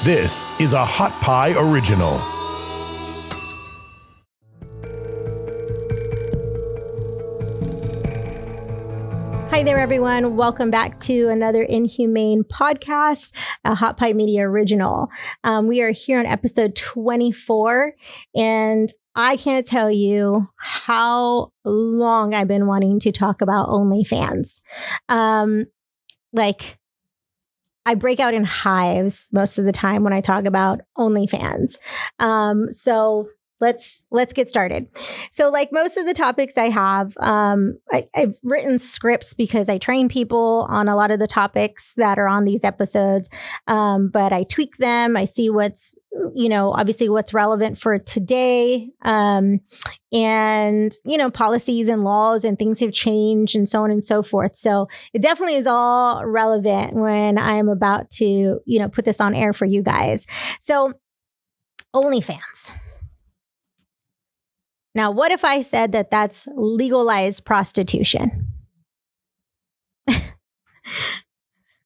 This is a Hot Pie Original. Hi there, everyone. Welcome back to another Inhumane podcast, a Hot Pie Media original. We are here on episode 24, and I can't tell you how long I've been wanting to talk about OnlyFans. I break out in hives most of the time when I talk about OnlyFans. So let's get started. So like most of the topics I have, I've written scripts because I train people on a lot of the topics that are on these episodes. But I tweak them. I see what's, obviously what's relevant for today. And, policies and laws and things have changed and so on and so forth. So it definitely is all relevant when I'm about to, put this on air for you guys. So OnlyFans. Now, what if I said that that's legalized prostitution?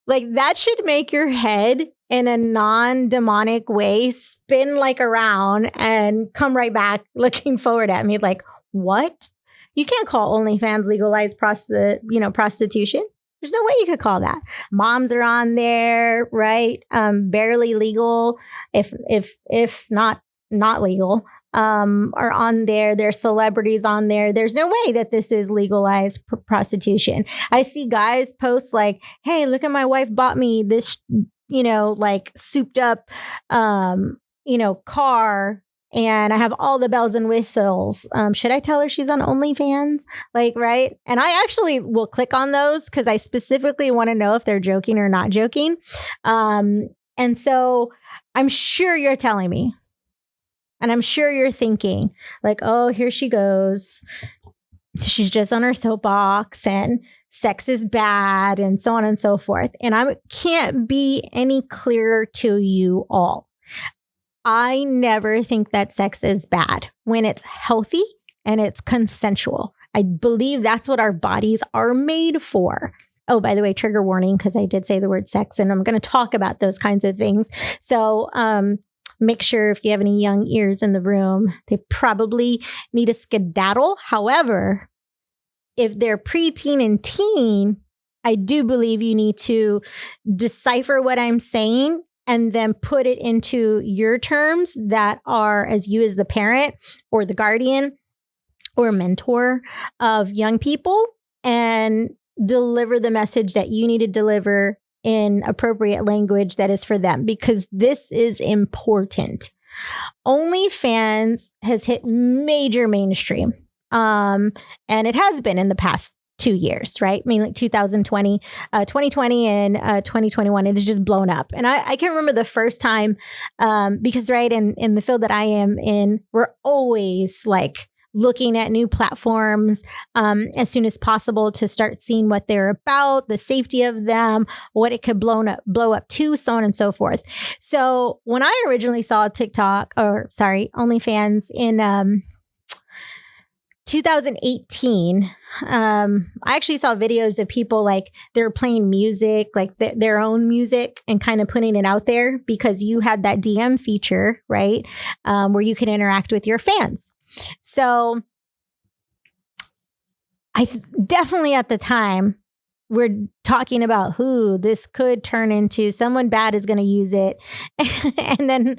Like that should make your head in a non-demonic way spin like around and come right back looking forward at me like, what? You can't call OnlyFans legalized prostitution. There's no way you could call that. Moms are on there, right? Barely legal, if not legal. Are on there. There's celebrities on there. There's no way that this is legalized prostitution. I see guys post like, hey, look at my wife bought me this, souped up, car. And I have all the bells and whistles. Should I tell her she's on OnlyFans? Right? And I actually will click on those because I specifically want to know if they're joking or not joking. And so I'm sure you're telling me. And I'm sure you're thinking like, oh, here she goes. She's just on her soapbox and sex is bad and so on and so forth. And I can't be any clearer to you all. I never think that sex is bad when it's healthy and it's consensual. I believe that's what our bodies are made for. Oh, by the way, trigger warning, because I did say the word sex and I'm going to talk about those kinds of things. So, make sure if you have any young ears in the room, they probably need a skedaddle. However, if they're preteen and teen, I do believe you need to decipher what I'm saying and then put it into your terms that are as you as the parent or the guardian or mentor of young people and deliver the message that you need to deliver in appropriate language that is for them, because this is important. OnlyFans has hit major mainstream. And it has been in the past 2 years, right? I mean, like 2020 and 2021, it has just blown up. And I can remember the first time, because right in the field that I am in, we're always like looking at new platforms as soon as possible to start seeing what they're about, the safety of them, what it could blow up to, so on and so forth. So when I originally saw OnlyFans in 2018, I actually saw videos of people like they're playing music, like their own music and kind of putting it out there because you had that DM feature, right? Where you can interact with your fans. So definitely at the time we're talking about who this could turn into. Someone bad is going to use it. and then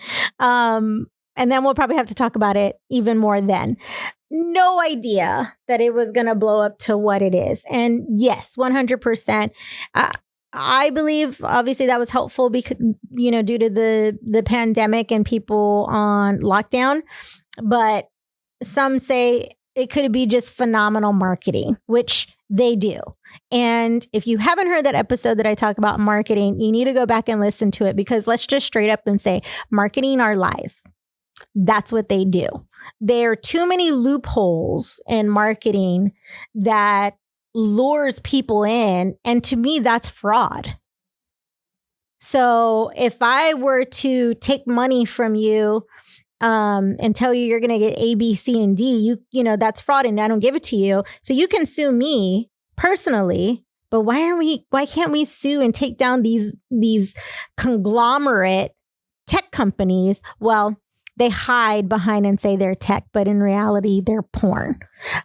we'll probably have to talk about it even more then. No idea that it was going to blow up to what it is. And yes, 100%. I believe obviously that was helpful because, due to the pandemic and people on lockdown, but some say it could be just phenomenal marketing, which they do. And if you haven't heard that episode that I talk about marketing, you need to go back and listen to it because let's just straight up and say marketing are lies. That's what they do. There are too many loopholes in marketing that lures people in. And to me, that's fraud. So if I were to take money from you and tell you you're going to get A, B, C, and D, that's fraud and I don't give it to you. So you can sue me personally, but why can't we sue and take down these conglomerate tech companies, well, they hide behind and say they're tech, but in reality, they're porn.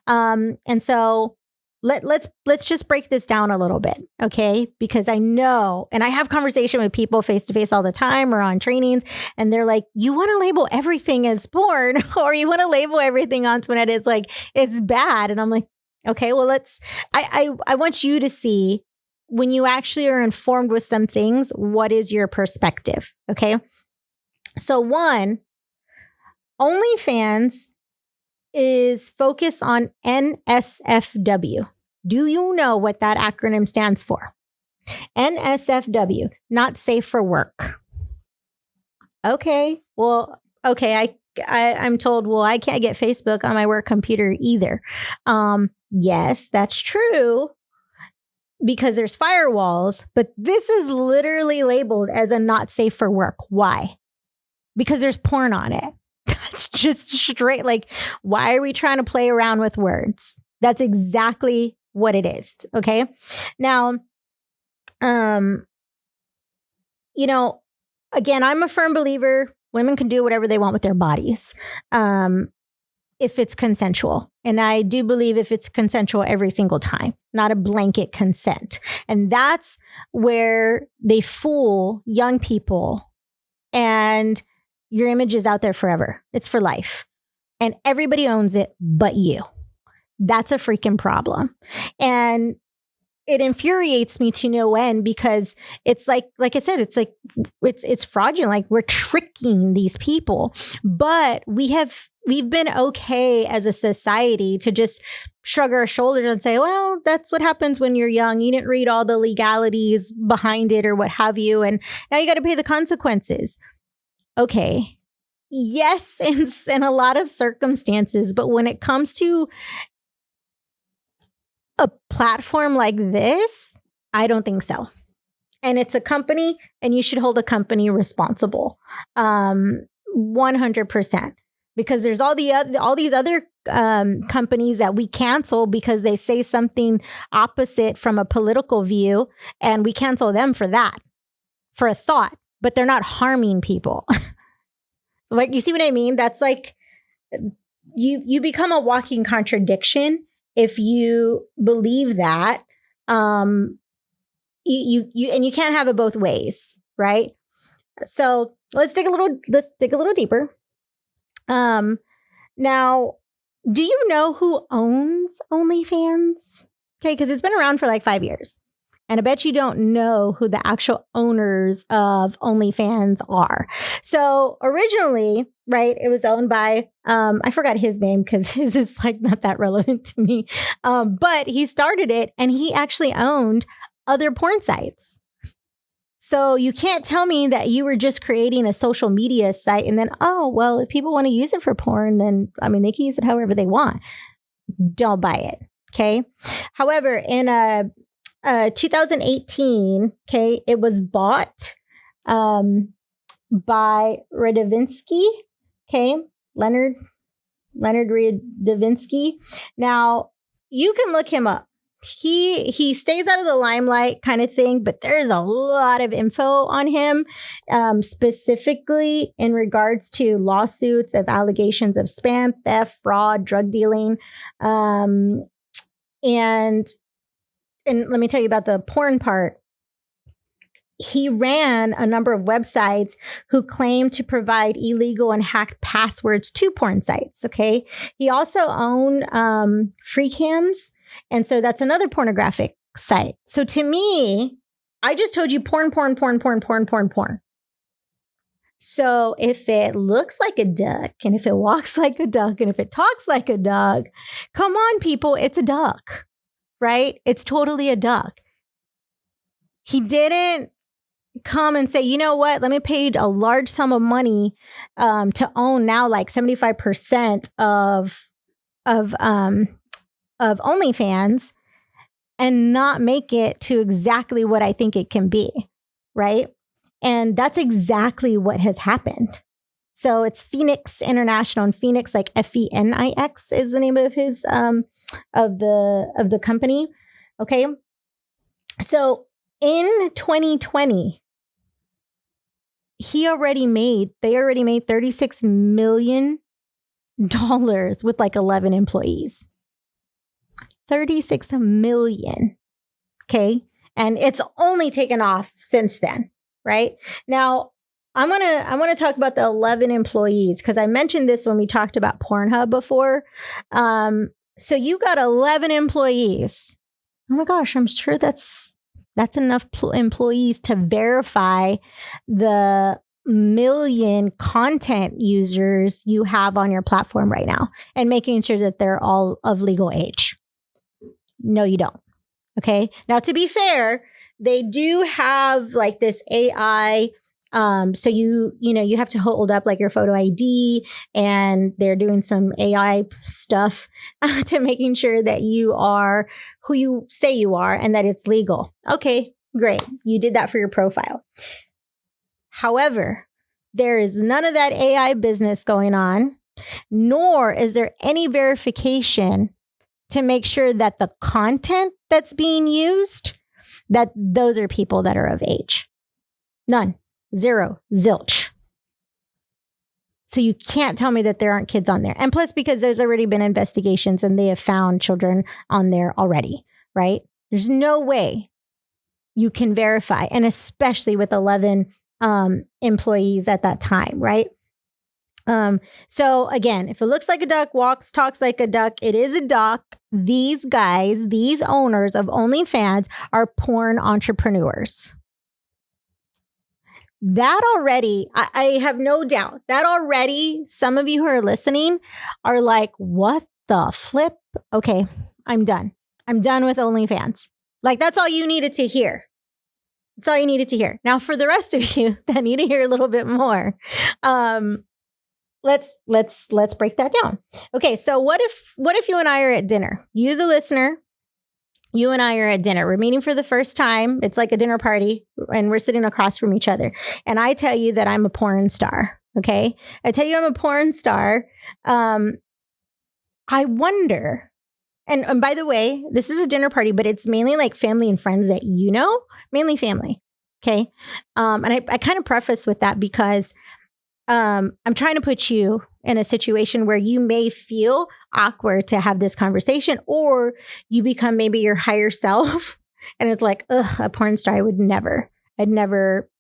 And so let's just break this down a little bit, okay? Because I know, and I have conversation with people face to face all the time or on trainings, and they're like, you want to label everything as porn, or you want to label everything on Twitter as like it's bad. And I'm like, okay, well, I want you to see when you actually are informed with some things, what is your perspective? Okay. So one, OnlyFans is focused on NSFW. Do you know what that acronym stands for? NSFW, not safe for work. Okay. Well, okay. I'm told, well, I can't get Facebook on my work computer either. Yes, that's true because there's firewalls, but this is literally labeled as a not safe for work. Why? Because there's porn on it. That's just straight. Like, why are we trying to play around with words? That's exactly what it is. Okay. Now, you know, again, I'm a firm believer women can do whatever they want with their bodies. If it's consensual. And I do believe if it's consensual every single time, not a blanket consent. And that's where they fool young people, and your image is out there forever. It's for life. And everybody owns it but you. That's a freaking problem. And it infuriates me to no end because it's like I said, it's like, it's fraudulent. Like we're tricking these people, but we've been okay as a society to just shrug our shoulders and say, well, that's what happens when you're young. You didn't read all the legalities behind it or what have you. And now you got to pay the consequences. Okay. Yes, in a lot of circumstances, but when it comes to a platform like this, I don't think so. And it's a company, and you should hold a company responsible, 100%. Because there's all these other companies that we cancel because they say something opposite from a political view, and we cancel them for that, for a thought, but they're not harming people. Like, you see what I mean? That's like you become a walking contradiction if you believe that. You can't have it both ways, right? So let's dig a little deeper. Now, do you know who owns OnlyFans? Okay, because it's been around for like 5 years. And I bet you don't know who the actual owners of OnlyFans are. So originally, right, it was owned by, I forgot his name because his is like not that relevant to me. But he started it, and he actually owned other porn sites. So you can't tell me that you were just creating a social media site and then, oh, well, if people want to use it for porn, then, I mean, they can use it however they want. Don't buy it. Okay. However, in 2018, okay, it was bought by Radovinsky, okay, Leonard Radovinsky. Now, you can look him up. He stays out of the limelight kind of thing, but there's a lot of info on him, specifically in regards to lawsuits of allegations of spam, theft, fraud, drug dealing, and let me tell you about the porn part. He ran a number of websites who claimed to provide illegal and hacked passwords to porn sites. Okay. He also owned free cams. And so that's another pornographic site. So to me, I just told you porn. So if it looks like a duck, and if it walks like a duck, and if it talks like a duck, come on, people, it's a duck. Right? It's totally a duck. He didn't come and say, you know what? Let me pay a large sum of money to own now like 75% of OnlyFans and not make it to exactly what I think it can be. Right? And that's exactly what has happened. So it's Phoenix International, and Phoenix, like Phenix is the name of his of the company. Okay. So in 2020, they already made $36 million with like 11 employees. 36 million. Okay. And it's only taken off since then, right? Now, I want to talk about the 11 employees because I mentioned this when we talked about Pornhub before. So you got 11 employees. Oh my gosh, I'm sure that's enough employees to verify the million content users you have on your platform right now and making sure that they're all of legal age. No, you don't. Okay. Now, to be fair, they do have like this AI. So you have to hold up like your photo ID, and they're doing some AI stuff to making sure that you are who you say you are and that it's legal. Okay, great. You did that for your profile. However, there is none of that AI business going on, nor is there any verification to make sure that the content that's being used, that those are people that are of age. None. Zero. Zilch. So you can't tell me that there aren't kids on there. And plus, because there's already been investigations and they have found children on there already, right? There's no way you can verify, and especially with 11 employees at that time, right? So again, if it looks like a duck, walks, talks like a duck, it is a duck. These guys, these owners of OnlyFans are porn entrepreneurs. That already, I have no doubt that already some of you who are listening are like, what the flip? Okay, I'm done. I'm done with OnlyFans. Like, that's all you needed to hear. That's all you needed to hear. Now, for the rest of you that need to hear a little bit more, let's break that down. Okay, so what if you and I are at dinner? You, the listener, you and I are at dinner. We're meeting for the first time. It's like a dinner party, and we're sitting across from each other. And I tell you that I'm a porn star. Okay, I tell you I'm a porn star. I wonder. And by the way, this is a dinner party, but it's mainly like family and friends that you know, mainly family. Okay. And I kind of preface with that because I'm trying to put you in a situation where you may feel awkward to have this conversation, or you become maybe your higher self. And it's like, ugh, a porn star, I'd never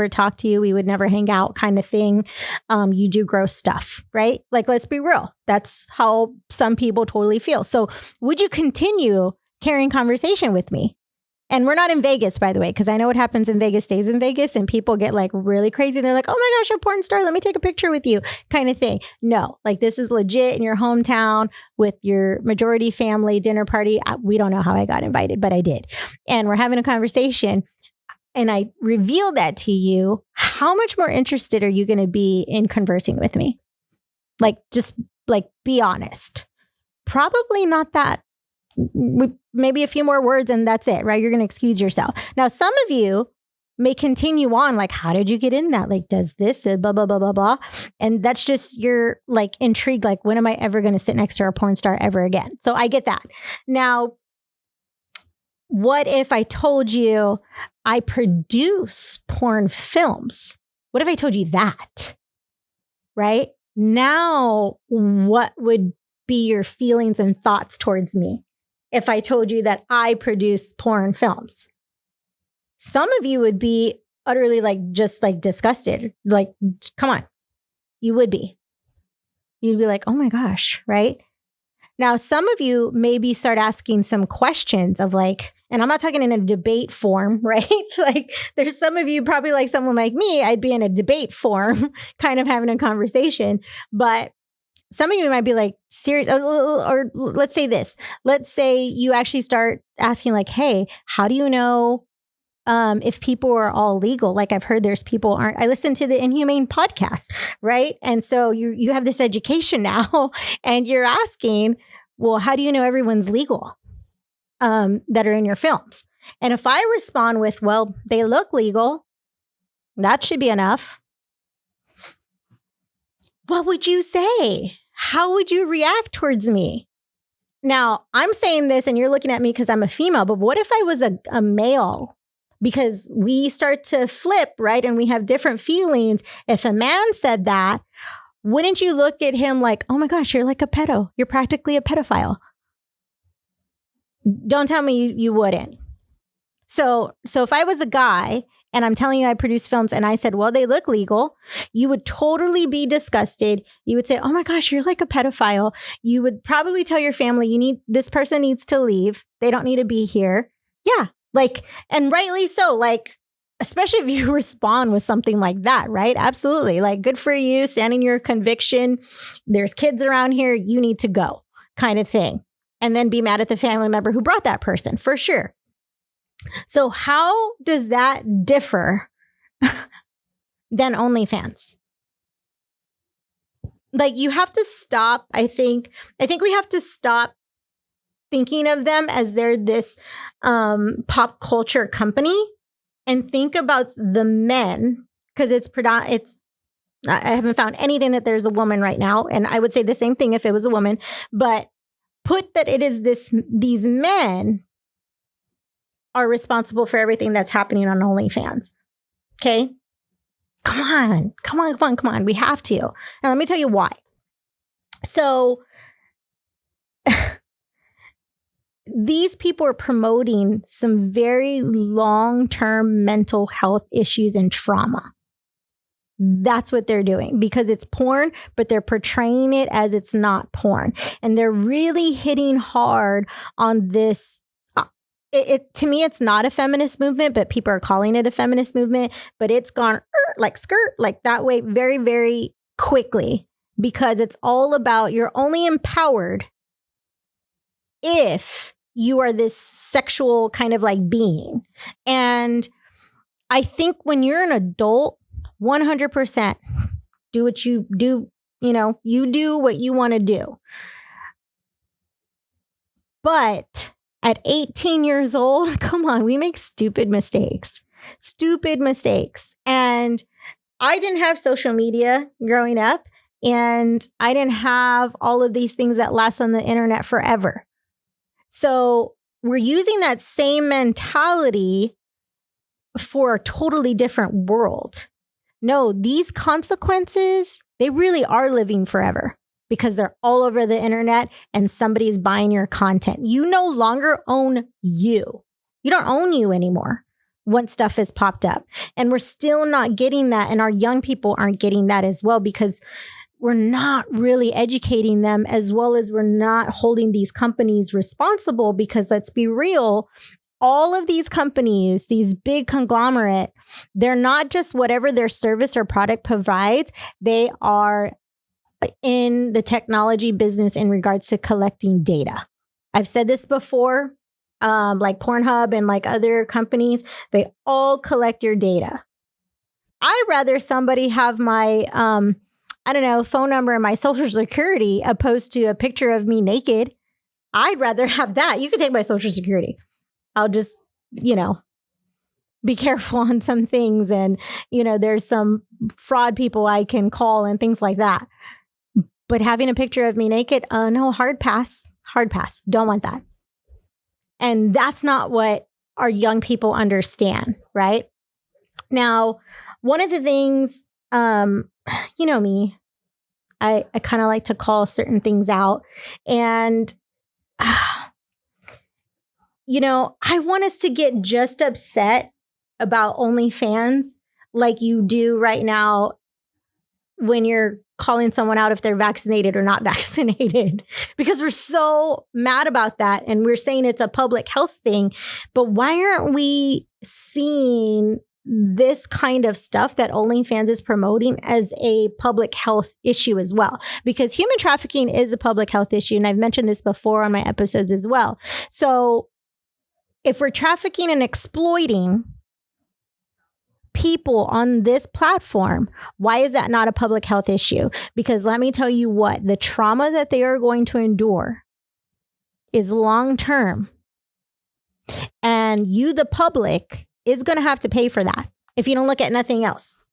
talk to you. We would never hang out kind of thing. You do gross stuff, right? Like, let's be real. That's how some people totally feel. So would you continue carrying conversation with me? And we're not in Vegas, by the way, because I know what happens in Vegas stays in Vegas, and people get like really crazy. They're like, oh my gosh, you're a porn star. Let me take a picture with you kind of thing. No, like, this is legit in your hometown with your majority family dinner party. We don't know how I got invited, but I did. And we're having a conversation. And I reveal that to you. How much more interested are you going to be in conversing with me? Like, just like, be honest. Probably not that. Maybe a few more words and that's it, right? You're going to excuse yourself. Now, some of you may continue on like, how did you get in that? Like, does this, blah, blah, blah, blah, blah. And that's just, you're like intrigued. Like, when am I ever going to sit next to a porn star ever again? So I get that. Now, what if I told you I produce porn films? What if I told you that? Right? Now, what would be your feelings and thoughts towards me if I told you that I produce porn films? Some of you would be utterly like, just like disgusted. Like, come on. You would be. You'd be like, oh my gosh, right? Now, some of you maybe start asking some questions of like, and I'm not talking in a debate form, right? Like, there's some of you probably like someone like me, I'd be in a debate form, kind of having a conversation. But some of you might be like, serious, or let's say this. Let's say you actually start asking like, hey, how do you know if people are all legal? Like, I've heard there's people aren't. I listened to the Inhumane podcast, right? And so you have this education now, and you're asking, well, how do you know everyone's legal that are in your films? And if I respond with, well, they look legal, that should be enough. What would you say? How would you react towards me? Now, I'm saying this and you're looking at me because I'm a female, but what if I was a male because we start to flip, right? And we have different feelings. If a man said that, wouldn't you look at him like, oh my gosh, you're like a pedo. You're practically a pedophile. Don't tell me you wouldn't. So if I was a guy and I'm telling you I produce films and I said, well, they look legal, you would totally be disgusted. You would say, oh my gosh, you're like a pedophile. You would probably tell your family, this person needs to leave. They don't need to be here. Yeah. Like, and rightly so, like, especially if you respond with something like that, right? Absolutely. Like, good for you, standing your conviction. There's kids around here. You need to go, kind of thing. And then be mad at the family member who brought that person, for sure. So how does that differ than OnlyFans? Like, you have to stop. I think we have to stop thinking of them as they're this pop culture company and think about the men, because I haven't found anything that there's a woman right now. And I would say the same thing if it was a woman, but put that it is these men are responsible for everything that's happening on OnlyFans. Okay? Come on. We have to. And let me tell you why. So these people are promoting some very long-term mental health issues and trauma. That's what they're doing, because it's porn, but they're portraying it as it's not porn. And they're really hitting hard on this. To me, it's not a feminist movement, but people are calling it a feminist movement. But it's gone like skirt, like that way very, very quickly, because it's all about you're only empowered if you are this sexual kind of like being. And I think when you're an adult, 100% do what you do. You do what you want to do. But at 18 years old, come on, we make stupid mistakes. And I didn't have social media growing up, and I didn't have all of these things that last on the internet forever. So we're using that same mentality for a totally different world. No, these consequences, they really are living forever, because they're all over the internet and somebody's buying your content. You no longer own you. You don't own you anymore once stuff has popped up. And we're still not getting that. And our young people aren't getting that as well, because we're not really educating them, as well as we're not holding these companies responsible. Because let's be real, all of these companies, these big conglomerate, they're not just whatever their service or product provides. They are in the technology business in regards to collecting data. I've said this before, like Pornhub and like other companies, they all collect your data. I'd rather somebody have my, phone number and my social security opposed to a picture of me naked. I'd rather have that. You can take my social security. I'll just, be careful on some things. And, there's some fraud people I can call and things like that. But having a picture of me naked, no, hard pass. Don't want that. And that's not what our young people understand, right? Now, one of the things, me, I kind of like to call certain things out. And, I want us to get just upset about OnlyFans like you do right now when you're calling someone out if they're vaccinated or not vaccinated, because we're so mad about that. And we're saying it's a public health thing. But why aren't we seeing this kind of stuff that OnlyFans is promoting as a public health issue as well? Because human trafficking is a public health issue. And I've mentioned this before on my episodes as well. So if we're trafficking and exploiting people on this platform, why is that not a public health issue? Because let me tell you what, the trauma that they are going to endure is long term. And you, the public, is going to have to pay for that if you don't look at nothing else.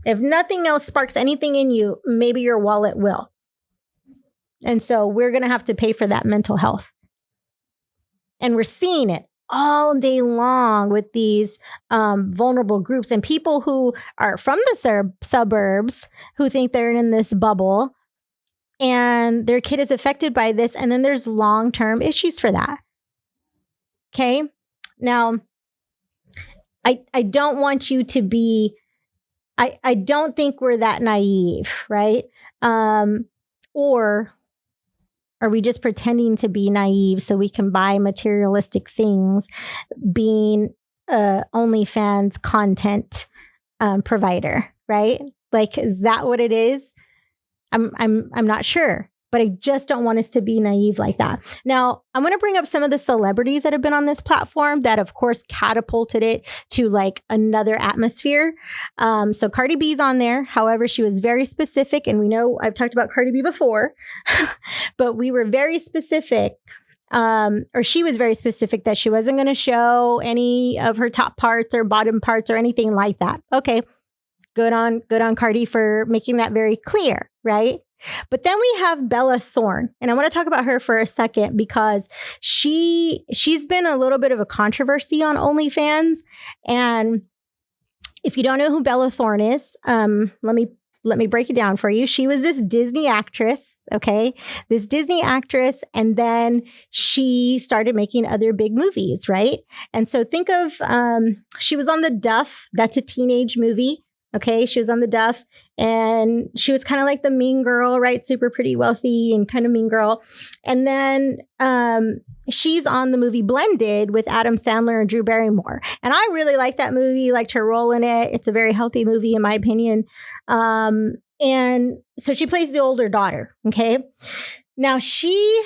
If nothing else sparks anything in you, maybe your wallet will. And so we're going to have to pay for that mental health. And we're seeing it all day long with these vulnerable groups and people who are from the suburbs who think they're in this bubble and their kid is affected by this. And then there's long-term issues for that. Okay. Now, I don't want you to be, I don't think we're that naive, right? Or are we just pretending to be naive so we can buy materialistic things, being OnlyFans content provider, right? Like, is that what it is? I'm not sure, but I just don't want us to be naive like that. Now, I'm going to bring up some of the celebrities that have been on this platform that, of course, catapulted it to like another atmosphere. So Cardi B's on there. However, she was very specific. And we know I've talked about Cardi B before, but we were very specific. Or she was very specific that she wasn't going to show any of her top parts or bottom parts or anything like that. Okay. Good on Cardi for making that very clear, right? But then we have Bella Thorne, and I want to talk about her for a second because she's been a little bit of a controversy on OnlyFans. And if you don't know who Bella Thorne is, let me break it down for you. She was this Disney actress, okay? This Disney actress, and then she started making other big movies, right? And so think of, she was on The Duff. That's a teenage movie. Okay, she was on The Duff, and she was kind of like the mean girl, right? Super pretty, wealthy, and kind of mean girl. And then she's on the movie Blended with Adam Sandler and Drew Barrymore. And I really like that movie, liked her role in it. It's a very healthy movie, in my opinion. And so she plays the older daughter, okay? Now, she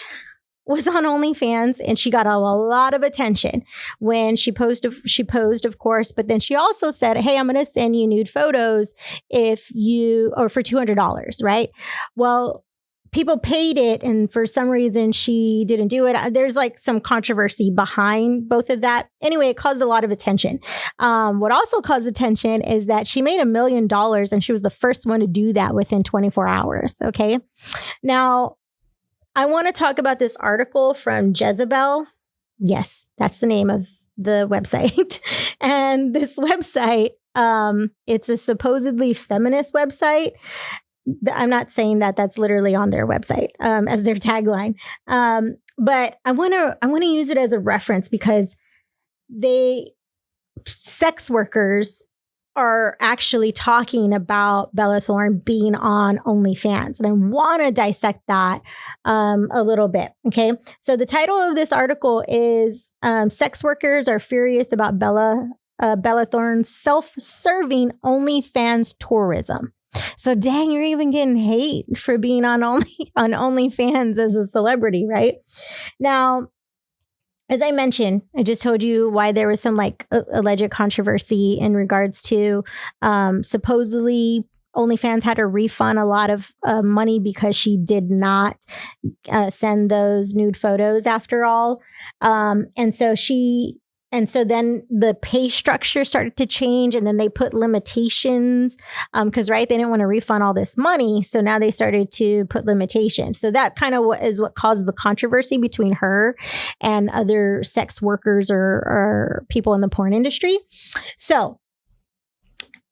was on OnlyFans, and she got a lot of attention when she posed, of course, but then she also said, hey, I'm going to send you nude photos for $200, right? Well, people paid it, and for some reason she didn't do it. There's like some controversy behind both of that. Anyway, it caused a lot of attention. What also caused attention is that she made $1 million, and she was the first one to do that within 24 hours, okay? Now, I want to talk about this article from Jezebel. Yes, that's the name of the website. And this website, it's a supposedly feminist website. I'm not saying that that's literally on their website as their tagline. But I want to use it as a reference because sex workers are actually talking about Bella Thorne being on OnlyFans. And I want to dissect that a little bit. Okay. So the title of this article is Sex Workers Are Furious About Bella Thorne's Self-Serving OnlyFans Tourism. So dang, you're even getting hate for being on OnlyFans as a celebrity, right? Now, as I mentioned, I just told you why there was some like alleged controversy in regards to supposedly OnlyFans had to refund a lot of money because she did not send those nude photos after all. And so then the pay structure started to change, and then they put limitations because, right, they didn't want to refund all this money. So now they started to put limitations. So that kind of is what caused the controversy between her and other sex workers or people in the porn industry. So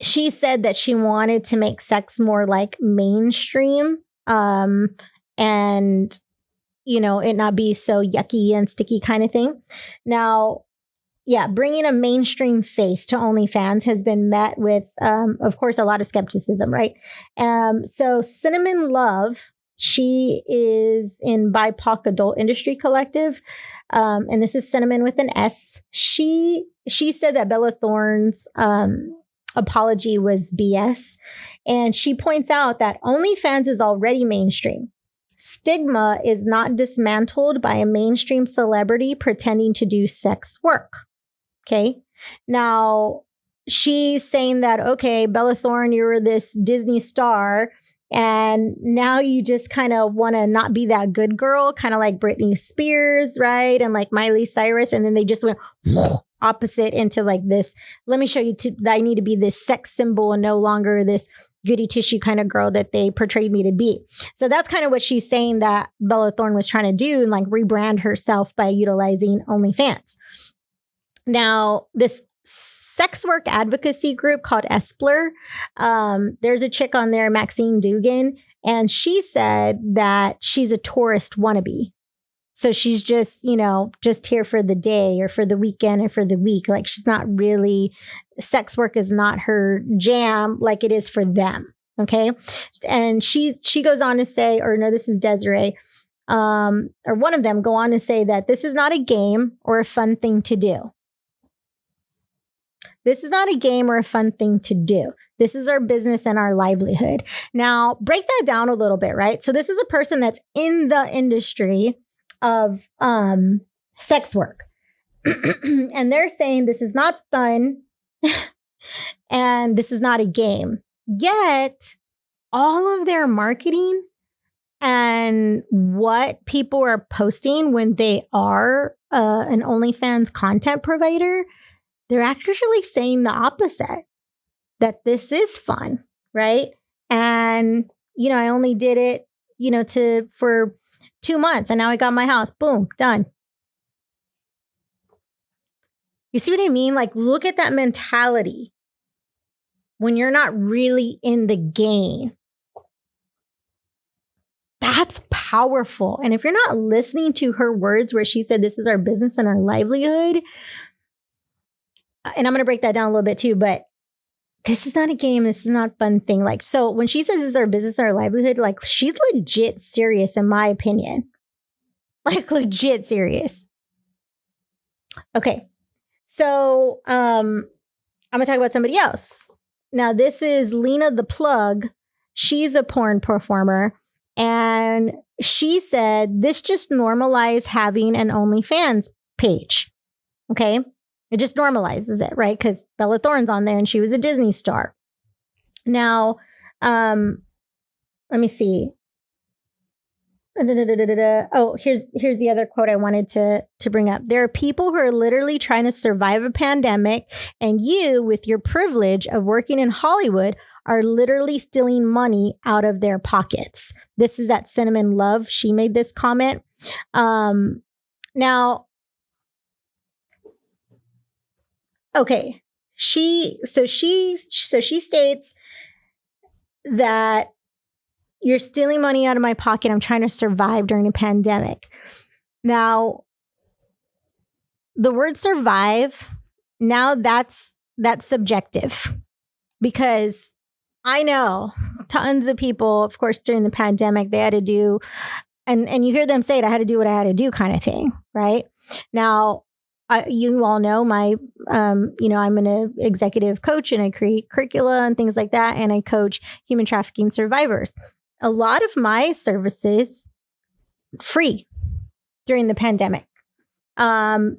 she said that she wanted to make sex more like mainstream and, you know, it not be so yucky and sticky kind of thing. Now, yeah, bringing a mainstream face to OnlyFans has been met with, of course, a lot of skepticism, right? So Cinnamon Love, she is in BIPOC Adult Industry Collective, and this is Cinnamon with an S. She said that Bella Thorne's apology was BS, and she points out that OnlyFans is already mainstream. Stigma is not dismantled by a mainstream celebrity pretending to do sex work. Okay. Now, she's saying that, okay, Bella Thorne, you were this Disney star, and now you just kind of want to not be that good girl, kind of like Britney Spears, right? And like Miley Cyrus. And then they just went opposite into like this, let me show you that I need to be this sex symbol and no longer this goody tissue kind of girl that they portrayed me to be. So that's kind of what she's saying that Bella Thorne was trying to do and like rebrand herself by utilizing OnlyFans. Now, this sex work advocacy group called Espler, there's a chick on there, Maxine Dugan, and she said that she's a tourist wannabe. So she's just, just here for the day or for the weekend or for the week. Like she's not really, sex work is not her jam like it is for them. Okay. And she goes on to say, or no, this is Desiree, or one of them go on to say that this is not a game or a fun thing to do. This is not a game or a fun thing to do. This is our business and our livelihood. Now, break that down a little bit, right? So this is a person that's in the industry of sex work. And they're saying this is not fun and this is not a game. Yet, all of their marketing and what people are posting when they are an OnlyFans content provider, they're actually saying the opposite, that this is fun, right? And, I only did it, for 2 months and now I got my house. Boom, done. You see what I mean? Like, look at that mentality when you're not really in the game. That's powerful. And if you're not listening to her words where she said, this is our business and our livelihood, and I'm going to break that down a little bit too, but this is not a game. This is not a fun thing. Like, so when she says this is our business, our livelihood, like she's legit serious in my opinion. Like legit serious. Okay. So, I'm going to talk about somebody else. Now, this is Lena the Plug. She's a porn performer. And she said, this just normalized having an OnlyFans page. Okay. It just normalizes it, right? Because Bella Thorne's on there and she was a Disney star. Now, let me see. Oh, here's the other quote I wanted to bring up. There are people who are literally trying to survive a pandemic, and you, with your privilege of working in Hollywood, are literally stealing money out of their pockets. This is that Cinnamon Love. She made this comment. Now, okay, she states that you're stealing money out of my pocket. I'm trying to survive during a pandemic. Now, the word survive, now that's subjective, because I know tons of people, of course, during the pandemic, they had to do, and you hear them say it, I had to do what I had to do kind of thing, right? Now, you all know I'm an executive coach and I create curricula and things like that. And I coach human trafficking survivors. A lot of my services free during the pandemic,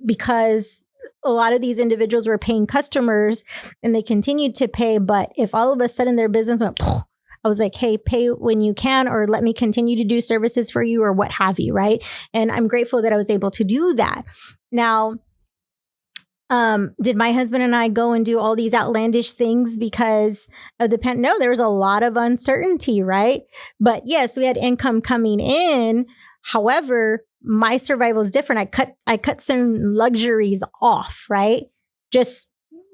because a lot of these individuals were paying customers and they continued to pay. But if all of a sudden their business went, I was like, hey, pay when you can, or let me continue to do services for you or what have you. Right. And I'm grateful that I was able to do that. Now, did my husband and I go and do all these outlandish things because of the pandemic? No, there was a lot of uncertainty, right? But yes, we had income coming in. However, my survival is different. I cut some luxuries off, right? Just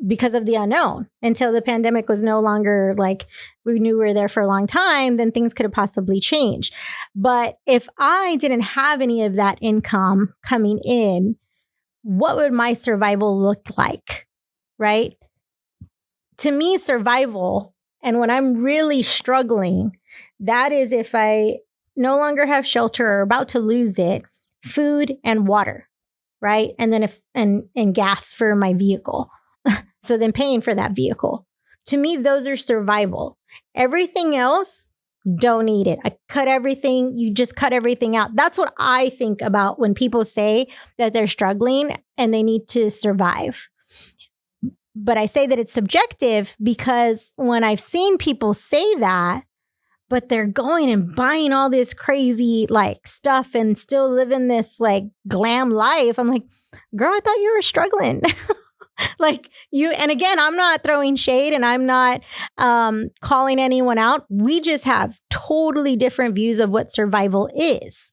because of the unknown, until the pandemic was no longer like we knew we were there for a long time, then things could have possibly changed. But if I didn't have any of that income coming in, what would my survival look like, right? To me, survival, and when I'm really struggling, that is if I no longer have shelter or about to lose it, food and water, right? And then and gas for my vehicle. So then paying for that vehicle. To me, those are survival. Everything else, don't need it. I cut everything. You just cut everything out. That's what I think about when people say that they're struggling and they need to survive. But I say that it's subjective because when I've seen people say that, but they're going and buying all this crazy like stuff and still living this like glam life, I'm like, girl, I thought you were struggling. Like you, and again, I'm not throwing shade and I'm not calling anyone out. We just have totally different views of what survival is.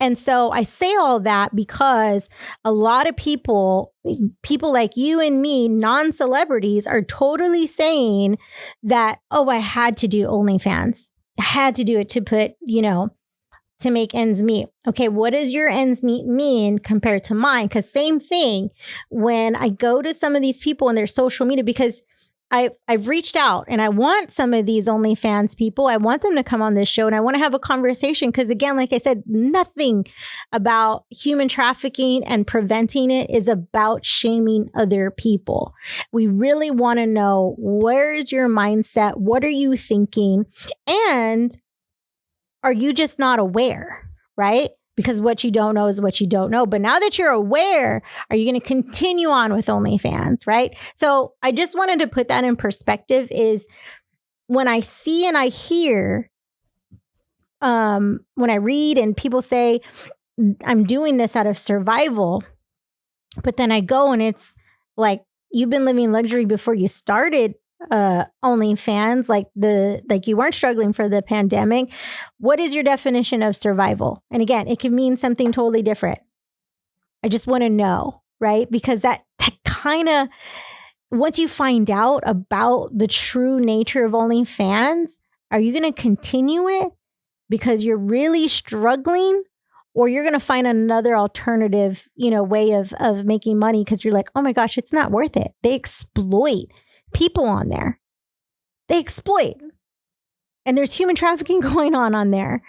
And so I say all that because a lot of people like you and me, non-celebrities, are totally saying that, oh, I had to do OnlyFans. I had to do it to put, to make ends meet. Okay, what does your ends meet mean compared to mine? Because same thing when I go to some of these people on their social media, because I've reached out and I want some of these OnlyFans people. I want them to come on this show and I want to have a conversation because, again, like I said, nothing about human trafficking and preventing it is about shaming other people. We really want to know, where's your mindset? What are you thinking? And are you just not aware, right? Because what you don't know is what you don't know. But now that you're aware, are you going to continue on with OnlyFans, right? So I just wanted to put that in perspective, is when I see and I hear, when I read and people say, I'm doing this out of survival, but then I go and it's like, you've been living luxury before you started OnlyFans, like you weren't struggling for the pandemic. What is your definition of survival? And again, it can mean something totally different. I just want to know, right? Because that kind of, once you find out about the true nature of OnlyFans, are you going to continue it because you're really struggling, or you're going to find another alternative, way of making money because you're like, oh my gosh, it's not worth it. They exploit people on there. They exploit. And there's human trafficking going on there.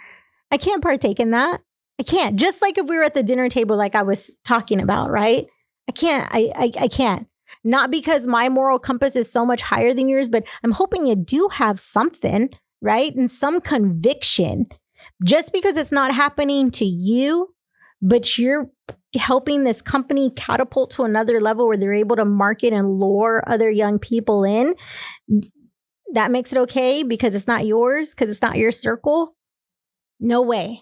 I can't partake in that. I can't. Just like if we were at the dinner table, like I was talking about, right? I can't. I can't. Not because my moral compass is so much higher than yours, but I'm hoping you do have something, right? And some conviction. Just because it's not happening to you, but you're helping this company catapult to another level where they're able to market and lure other young people in, that makes it okay because it's not yours, because it's not your circle? No way.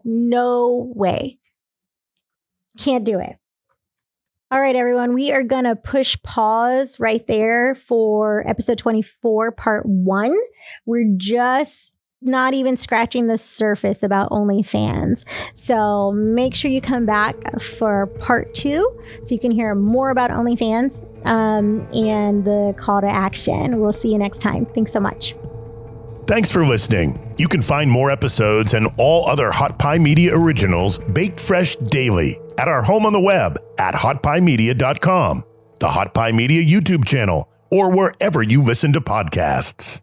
No way. Can't do it. All right, everyone, we are going to push pause right there for episode 24, part 1. We're just not even scratching the surface about OnlyFans. So make sure you come back for part 2 so you can hear more about OnlyFans and the call to action. We'll see you next time. Thanks so much. Thanks for listening. You can find more episodes and all other Hot Pie Media originals baked fresh daily at our home on the web at hotpiemedia.com, the Hot Pie Media YouTube channel, or wherever you listen to podcasts.